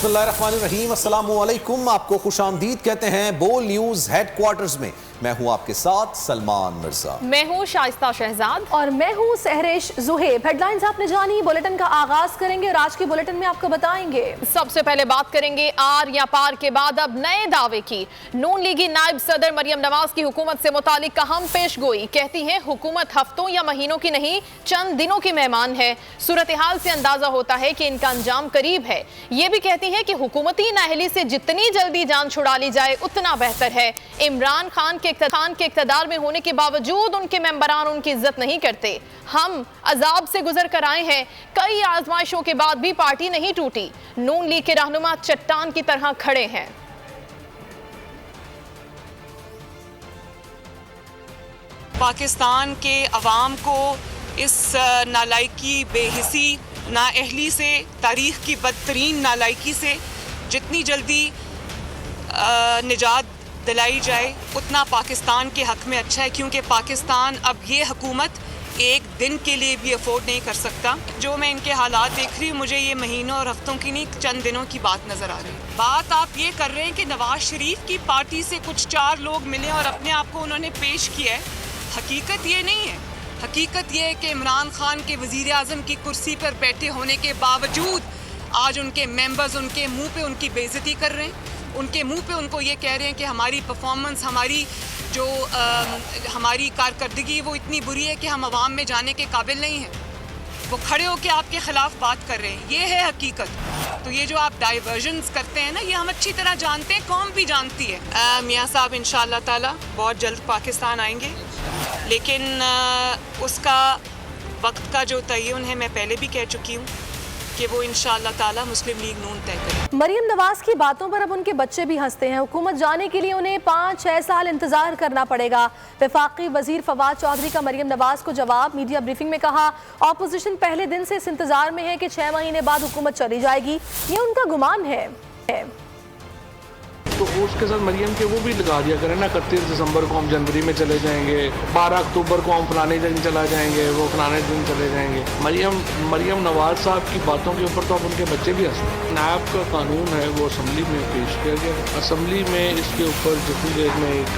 बिस्मिल्लाहिर्रहमानिर्रहीम, अस्सलामु अलैकुम। आपको खुशामदीद कहते हैं बोल न्यूज हेडक्वार्टर्स में। मैं हूं आपके साथ सलमान मिर्जा। मैं हूं शाइस्ता शहजाद और मैं हूं सहरेश जुहेब। हेडलाइंस आपने जानी, बुलेटिन का आगाज करेंगे और आज के बुलेटिन में आपको बताएंगे। सबसे पहले बात करेंगे आर या पार के बाद अब नए दावे की। नून लीगी नायब सदर मरियम नवाज की हुकूमत से मुतालिक अहम पेशगोई। कहती हैं हुकूमत हफ्तों या महीनों की नहीं, चंद दिनों की मेहमान है। सूरत हाल से अंदाजा होता है कि इनका अंजाम करीब है। ये भी कहती हैं कि हुकूमती नाअहली से जितनी जल्दी जान छुड़ा ली जाए उतना बेहतर है। इमरान खान के इक़्तिदार में होने के बावजूद उनके मेंबरान उनकी इज्जत नहीं करते। हम अजाब से गुजर कर आए हैं, कई आजमाइशों के बाद भी पार्टी नहीं टूटी। नून लीग के रहनुमा चट्टान की तरह खड़े हैं। पाकिस्तान के अवाम को इस नालायकी, बेहिसी, नाअहली से, तारीख की बदतरीन नालायकी से जितनी जल्दी निजात दिलाई जाए उतना पाकिस्तान के हक में अच्छा है, क्योंकि पाकिस्तान अब ये हुकूमत एक दिन के लिए भी अफोर्ड नहीं कर सकता। जो मैं इनके हालात देख रही हूँ, मुझे ये महीनों और हफ्तों की नहीं, चंद दिनों की बात नज़र आ रही है। बात आप ये कर रहे हैं कि नवाज शरीफ की पार्टी से कुछ 4 लोग मिले और अपने आप को उन्होंने पेश किया है। हकीकत ये नहीं है। हकीकत ये है कि इमरान खान के वज़ीर आज़म की कुर्सी पर बैठे होने के बावजूद आज उनके मेंबर्स उनके मुंह पे उनकी बेइज्जती कर रहे हैं। उनके मुंह पे उनको ये कह रहे हैं कि हमारी परफॉर्मेंस, हमारी जो हमारी कारकर्दगी वो इतनी बुरी है कि हम अवाम में जाने के काबिल नहीं हैं। वो खड़े होकर आपके ख़िलाफ़ बात कर रहे हैं। ये है हकीकत। तो ये जो आप डाइवर्जन्स करते हैं ना, ये हम अच्छी तरह जानते हैं, कौम भी जानती है। मियाँ साहब इंशाअल्लाह ताला बहुत जल्द पाकिस्तान आएंगे, लेकिन उसका वक्त का जो तयन है मैं पहले भी कह चुकी हूँ कि वो इंशाअल्लाह ताला मुस्लिम लीग नून तय करे। मरियम नवाज की बातों पर अब उनके बच्चे भी हंसते हैं। हुकूमत जाने के लिए उन्हें 5-6 साल इंतजार करना पड़ेगा। वफाकी वजीर फवाद चौधरी का मरियम नवाज को जवाब। मीडिया ब्रीफिंग में कहा, ऑपोजिशन पहले दिन से इस इंतजार में है कि 6 महीने बाद हुकूमत चली जाएगी। ये उनका गुमान है। तो उसके साथ मरियम के वो भी लगा दिया करें ना, 31 दिसंबर को हम जनवरी में चले जाएंगे, 12 अक्टूबर को हम फलाने दिन चला जाएंगे, वो फलाने दिन चले जाएंगे। मरियम नवाज साहब की बातों के ऊपर तो अब उनके बच्चे भी हंसते। नायब का कानून है वो असम्बली में पेश किया गया। असम्बली में इसके ऊपर जितनी देर में एक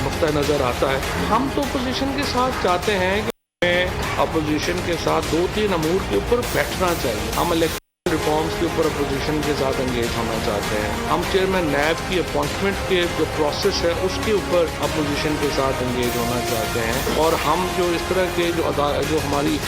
नुक्ता नज़र आता है। हम तो अपोजिशन के साथ चाहते हैं कि अपोजिशन के साथ 2-3 अमूर के ऊपर बैठना चाहिए। हम रिफॉर्म्स के ऊपर अपोजिशन के साथ एंगेज होना चाहते हैं। हम चेयरमैन नैब की अपॉइंटमेंट के जो प्रोसेस है उसके ऊपर अपोजिशन के साथ एंगेज होना चाहते हैं। और हम जो इस तरह के जो हमारी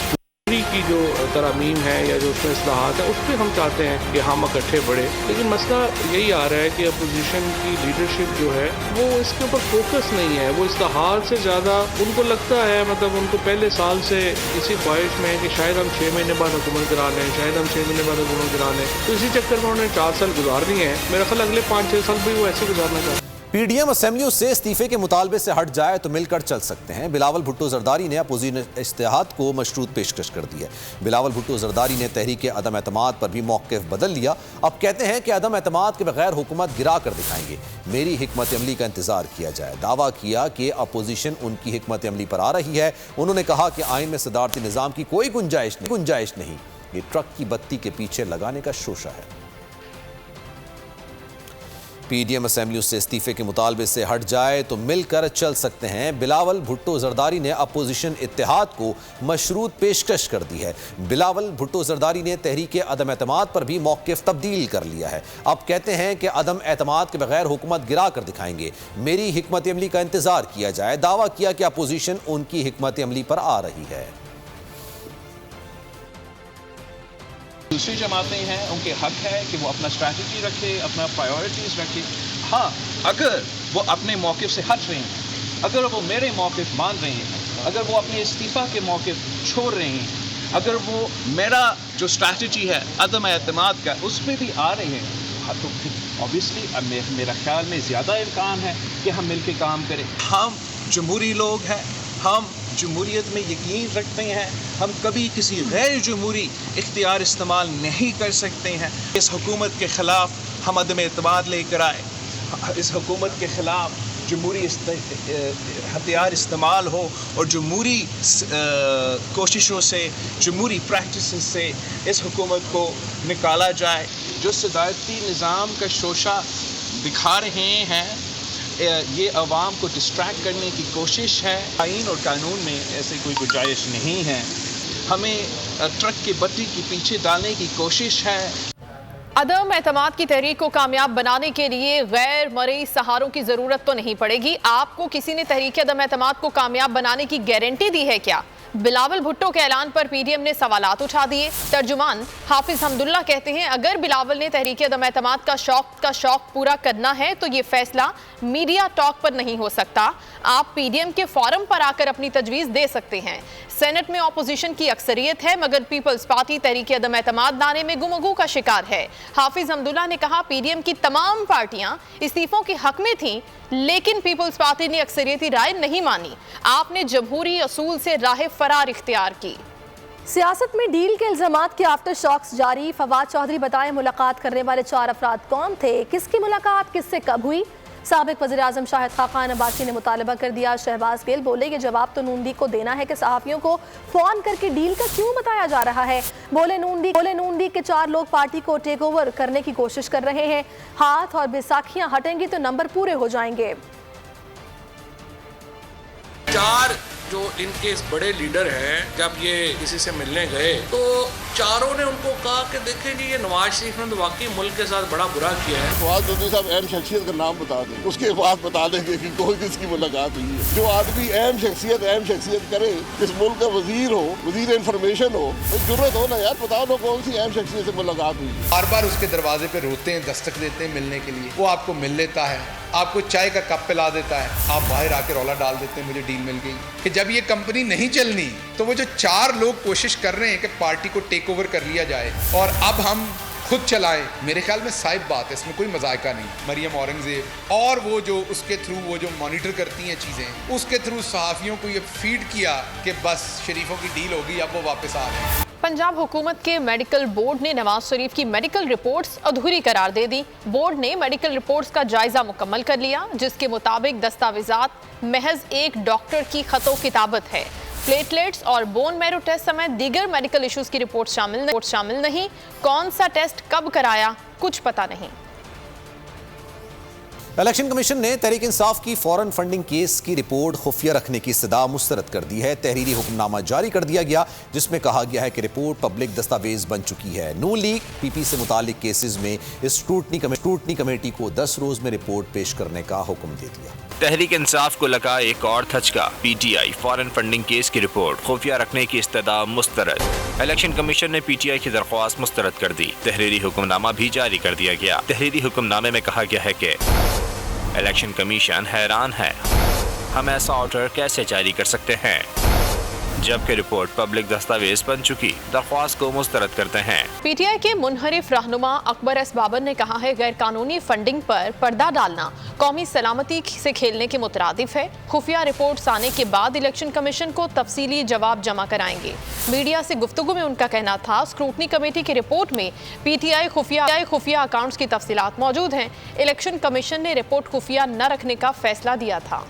की जो तरमीम है या जो उसमें इस्लाहात है उस पर हम चाहते हैं कि हम इकट्ठे बढ़े। लेकिन मसला यही आ रहा है कि अपोजिशन की लीडरशिप जो है वो इसके ऊपर फोकस नहीं है। वो इस्लाहात से ज़्यादा उनको लगता है, मतलब उनको पहले साल से इसी ख्वाहिश में है कि शायद हम 6 महीने बाद हुकूमत गिरा लें, शायद हम 6 महीने बाद हुकूमत गिरा लें। तो इसी चक्कर में उन्होंने 4 साल गुजार दिए हैं। मेरा ख्याल अगले 5-6 साल भी वो ऐसे गुजारना चाहते हैं। पीडीएम असेंबलियों से इस्तीफे के मुतालबे से हट जाए तो मिलकर चल सकते हैं। बिलावल भुट्टो जरदारी ने अपोजिशन इज्तिहाद को मशरूत पेशकश कर दी है। बिलावल भुट्टो जरदारी ने तहरीक अदम एतमाद पर भी मौक़िफ़ बदल लिया। अब कहते हैं कि अदम एतमाद के बगैर हुकूमत गिरा कर दिखाएंगे। मेरी हिकमत अमली का इंतजार किया जाए। दावा किया कि अपोजिशन उनकी हिकमत अमली पर आ रही है। उन्होंने कहा कि आइन में सदारती निज़ाम की कोई गुंजाइश नहीं। ये ट्रक की बत्ती के पीछे लगाने का शोशा है। पीडीएम असेंबलियों से इस्तीफे के मुतालबे से हट जाए तो मिलकर चल सकते हैं। बिलावल भुट्टो जरदारी ने अपोजिशन इत्तेहाद को मशरूत पेशकश कर दी है। बिलावल भुट्टो जरदारी ने तहरीक अदम एतमाद पर भी मौक़िफ़ तब्दील कर लिया है। अब कहते हैं कि अदम एतमाद के बगैर हुकूमत गिरा कर दिखाएंगे। मेरी हिकमत अमली का इंतजार किया जाए। दावा किया कि अपोजिशन उनकी हिकमत अमली पर आ रही है। दूसरी जमातें हैं, उनके हक है कि वो अपना स्ट्रैटेजी रखे, अपना प्रायोरिटीज़ रखे। हाँ, अगर वो अपने मौक़िफ़ से हट रहे हैं, अगर वो मेरे मौक़िफ़ मान रहे हैं, अगर वो अपने इस्तीफ़ा के मौक़िफ़ छोड़ रहे हैं, अगर वो मेरा जो स्ट्रैटेजी है अदम एतमाद का उस पर भी आ रहे हैं, तो फिर ऑब्वियसली मेरा ख्याल में ज़्यादा इम्कान है कि हम मिल के काम करें। हम जमहूरी लोग हैं, हम जमहूरियत में यकीन रखते हैं। हम कभी किसी गैर जमहूरी इख्तियार इस्तेमाल नहीं कर सकते हैं। इस हुकूमत के ख़िलाफ़ हम अदम एतमाद लेकर आए। इस हुकूमत के ख़िलाफ़ जमहूरी हथियार इस्तेमाल हो और जमहूरी कोशिशों से, जमहूरी प्रैक्टिस से इस हुकूमत को निकाला जाए। जो सदारती निज़ाम का शोशा दिखा रहे हैं, ये अवाम को डिस्ट्रैक्ट करने की कोशिश है। आइन और कानून में ऐसे कोई गुंजाइश नहीं है। हमें ट्रक की बत्ती के पीछे डालने की कोशिश है। अदम एतमाद की तहरीक को कामयाब बनाने के लिए गैर मरई सहारों की जरूरत तो नहीं पड़ेगी। आपको किसी ने तहरीक अदम एतमाद को कामयाब बनाने की गारंटी दी है क्या? बिलावल भुट्टो के ऐलान पर पीडीएम ने सवालात उठा दिए। तर्जुमान हाफिज हमदुल्ला कहते हैं, अगर बिलावल ने तहरीक अदम एतमाद का शौक पूरा करना है तो ये फैसला मीडिया टॉक पर नहीं हो सकता। आप पीडीएम के फोरम पर आकर अपनी तजवीज़ दे सकते हैं। सेनेट में ऑपोजिशन की अक्सरियत है, मगर पीपल्स पार्टी तहरीक अदम एतमाद लाने में गुमगू का शिकार है। हाफिज हमदुल्ला ने कहा, पीडीएम की तमाम पार्टियां इस्तीफों के हक में थीं, लेकिन पीपल्स पार्टी ने अक्सरियती राय नहीं मानी। आपने जमहूरी असूल से राह फरार इख्तियार की। सियासत में डील के इल्जामात के आफ्टर शॉक्स जारी। फवाद चौधरी बताएं, मुलाकात करने वाले 4 अफराद कौन थे, किसकी मुलाकात किससे कब हुई? साबिक वज़ीर आज़म शाहिद खाकान अब्बासी ने मुतालबा कर दिया। शहबाज गिल बोले, ये जवाब तो नून लीग को देना है कि सहाफ़ियों को फ़ोन करके डील का क्यों बताया जा रहा है। बोले नून लीग के 4 लोग पार्टी को टेक ओवर करने की कोशिश कर रहे हैं। हाथ और बैसाखियां हटेंगी तो नंबर पूरे हो जाएंगे। 4 जो इनके बड़े लीडर हैं, जब ये किसी से मिलने गए तो चारों ने उनको कहा कि देखें जी, ये नवाज शरीफ ने तो वाकई मुल्क के साथ बड़ा बुरा किया है। फवाद चौधरी साहब अहम शख्सियत का नाम बता दें, उसके बाद बता देंगे कि कोई किसकी मुलाकात हुई है। जो आदमी अहम शख्सियत करे, इस मुल्क का वजीर हो, वजीर इंफॉर्मेशन हो, जरूरत हो ना यार, बताओ ना कौन सी अहम शख्सियत से मुलाकात हुई है। बार बार उसके दरवाजे पे रोते हैं, दस्तक देते हैं मिलने के लिए, वो आपको मिल लेता है, आपको चाय का कप पिला देता है, आप बाहर आके रौला डाल देते हैं मुझे डील मिल गई। कि जब ये कंपनी नहीं चलनी तो वो जो 4 लोग कोशिश कर रहे हैं कि पार्टी को टेक ओवर कर लिया जाए और अब हम खुद चलाएं, मेरे ख्याल में साइब बात है, इसमें कोई मजाका नहीं। मरियम औरंगजेब और वो जो उसके थ्रू वो जो मॉनिटर करती हैं चीज़ें, उसके थ्रू सहाफ़ियों को ये फीड किया कि बस शरीफों की डील होगी, अब वो वापस आ रहे हैं। पंजाब हुकूमत के मेडिकल बोर्ड ने नवाज शरीफ की मेडिकल रिपोर्ट्स अधूरी करार दे दी। बोर्ड ने मेडिकल रिपोर्ट्स का जायजा मुकम्मल कर लिया, जिसके मुताबिक दस्तावेजात महज एक डॉक्टर की खतो किताबत है। प्लेटलेट्स और बोन मैरो टेस्ट समेत दीगर मेडिकल इश्यूज की रिपोर्ट शामिल नहीं। कौन सा टेस्ट कब कराया, कुछ पता नहीं। इलेक्शन कमीशन ने तहरीक इंसाफ की फौरन फंडिंग केस की रिपोर्ट खुफिया रखने की इस्तदा मुस्तरद कर दी है। तहरीरी हुक्मनामा जारी कर दिया गया, जिसमें कहा गया है कि रिपोर्ट पब्लिक दस्तावेज बन चुकी है। नून लीग पीपी से मुतालिक केसेस में स्क्रूटनी कमेटी को 10 रोज में रिपोर्ट पेश करने का हुक्म दे दिया। तहरीक इंसाफ को लगा एक और धचका। पीटीआई फॉरेन फंडिंग केस की रिपोर्ट खुफिया रखने की इस्तदा मुस्तरद। इलेक्शन कमीशन ने पीटीआई की दरख्वास्त मुस्तरद कर दी। तहरीरी हुक्मनामा भी जारी कर दिया गया। तहरीरी हुक्मनामे में कहा गया है कि इलेक्शन कमीशन हैरान है, हम ऐसा ऑर्डर कैसे जारी कर सकते हैं जबकि रिपोर्ट पब्लिक दस्तावेज बन चुकी। दरख्वास्त को मुस्तरद करते हैं। पीटीआई के मुनहरिफ रहनुमा अकबर एस बाबर ने कहा है, गैर कानूनी फंडिंग पर पर्दा डालना कौमी सलामती से खेलने के मुतरादिफ है। खुफिया रिपोर्ट्स आने के बाद इलेक्शन कमीशन को तफसीली जवाब जमा कराएंगे। मीडिया से गुफ्तगू में उनका कहना था, स्क्रूटनी कमेटी की रिपोर्ट में पीटीआई खुफिया अकाउंट्स की तफसीलात मौजूद हैं। इलेक्शन कमीशन ने रिपोर्ट खुफिया न रखने का फैसला दिया था।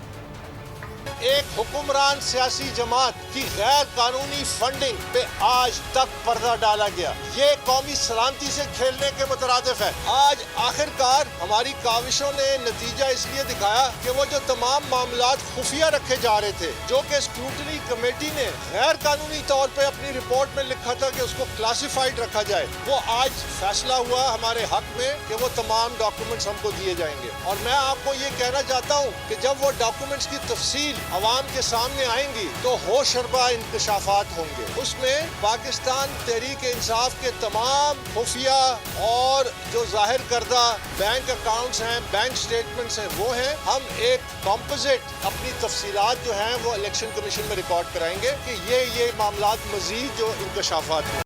एक हुक्मरान सियासी जमात की गैर कानूनी फंडिंग पे आज तक पर्दा डाला गया, ये कौमी सलामती से खेलने के मुतरादिफ है। आज आखिरकार हमारी काविशों ने नतीजा इसलिए दिखाया कि वो जो तमाम मामलात खुफिया रखे जा रहे थे, जो कि स्क्रूटनी कमेटी ने गैर कानूनी तौर पे अपनी रिपोर्ट में लिखा था कि उसको क्लासिफाइड रखा जाए, वो आज फैसला हुआ हमारे हक में कि वो तमाम डॉक्यूमेंट्स हमको दिए जाएंगे। और मैं आपको ये कहना चाहता हूँ कि जब वो डॉक्यूमेंट्स की तफसील अवाम के सामने आएंगी तो होशरबा इंकशाफात होंगे। उसमें पाकिस्तान तहरीक इंसाफ के तमाम खुफिया और जो जाहिर करदा बैंक अकाउंट्स हैं, बैंक स्टेटमेंट्स हैं, वो हैं। हम एक कॉम्पोजिट अपनी तफसीलात जो हैं वो इलेक्शन कमीशन में रिकॉर्ड कराएंगे कि ये मामलात मजीद जो इंकशाफात हैं।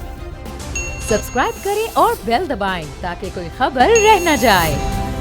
सब्सक्राइब करें और बेल दबाएं ताकि कोई खबर रह न जाए।